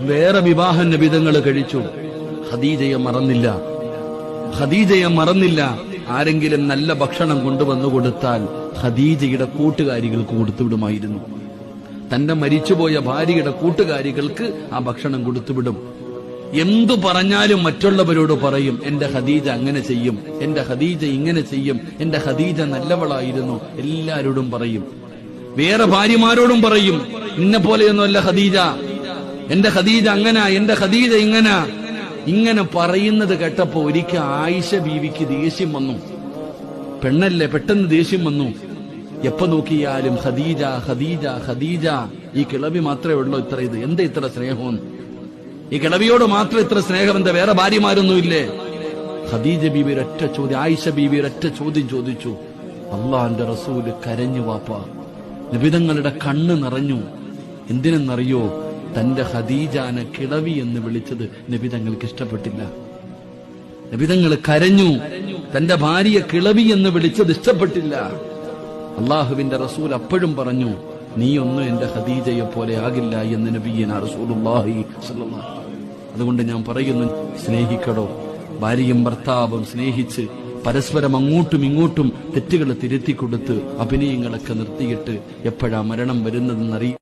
വേറെ വിവാഹം നബിതങ്ങൾ കഴിച്ചു. ഖദീജയെ മറന്നില്ല. ആരെങ്കിലും നല്ല ഭക്ഷണം കൊണ്ടുവന്നു കൊടുത്താൽ ഖദീജയുടെ കൂട്ടുകാരികൾക്ക് കൊടുത്തുവിടുമായിരുന്നു. തന്റെ മരിച്ചുപോയ ഭാര്യയുടെ കൂട്ടുകാരികൾക്ക് ആ ഭക്ഷണം കൊടുത്തുവിടും. എന്തു പറഞ്ഞാലും മറ്റുള്ളവരോട് പറയും, എന്റെ ഖദീജ അങ്ങനെ ചെയ്യും, എന്റെ ഖദീജ ഇങ്ങനെ ചെയ്യും, എന്റെ ഖദീജ നല്ലവളായിരുന്നു. എല്ലാരോടും പറയും. വേറെ ഭാര്യമാരോടും പറയും, ഇന്നെ പോലെയൊന്നുമല്ല ഖദീജ, എന്റെ ഖദീജ അങ്ങനെ, എന്റെ ഖദീജ ഇങ്ങനെ പറയുന്നത് കേട്ടപ്പോ ഒരിക്കൽ ആയിഷ ബീവിക്ക് ദേഷ്യം വന്നു. പെണ്ണല്ലേ, പെട്ടെന്ന് ദേഷ്യം വന്നു. എപ്പോ നോക്കിയാലും ഖദീജ ഖദീജ ഖദീജ. ഈ കിളവി മാത്രമേ ഉള്ളൂ എന്താ ഇത്ര സ്നേഹം? ഈ കിളവിയോട് മാത്രം ഇത്ര സ്നേഹം എന്താ? വേറെ ഭാര്യമാരൊന്നും ഇല്ലേ? ഖദീജ ബീവി ഒരൊറ്റ ചോദ്യം, ആയിഷ ബീവി ഒരൊറ്റ ചോദ്യം ചോദിച്ചു. അള്ളാന്റെ റസൂല് കരഞ്ഞു. വാപ്പ നബിതങ്ങളുടെ കണ്ണ് നിറഞ്ഞു. എന്തിനെന്നറിയോ? തന്റെ ഖദീജാനെ കിളവി എന്ന് വിളിച്ചത് നബിതങ്ങൾക്ക് ഇഷ്ടപ്പെട്ടില്ല. നബിതങ്ങൾ കരഞ്ഞു. തന്റെ ഭാര്യയെ കിളവി എന്ന് വിളിച്ചത് ഇഷ്ടപ്പെട്ടില്ല. അള്ളാഹുവിന്റെ റസൂൽ അപ്പോഴും പറഞ്ഞു, നീയൊന്നും എന്റെ ഖദീജയെ പോലെ ആകില്ല എന്ന് നബിയനാ റസൂലുള്ളാഹി സ്വല്ലല്ലാഹു അലൈഹി വസല്ലം. അതുകൊണ്ട് ഞാൻ പറയുന്നു, സ്നേഹിക്കടോ. ഭാര്യയും ഭർത്താവും സ്നേഹിച്ച് പരസ്പരം അങ്ങോട്ടും ഇങ്ങോട്ടും തെറ്റുകൾ തിരുത്തിക്കൊടുത്ത് അഭിനയങ്ങളൊക്കെ നിർത്തിയിട്ട് എപ്പോഴാ മരണം വരുന്നതെന്നറിയും.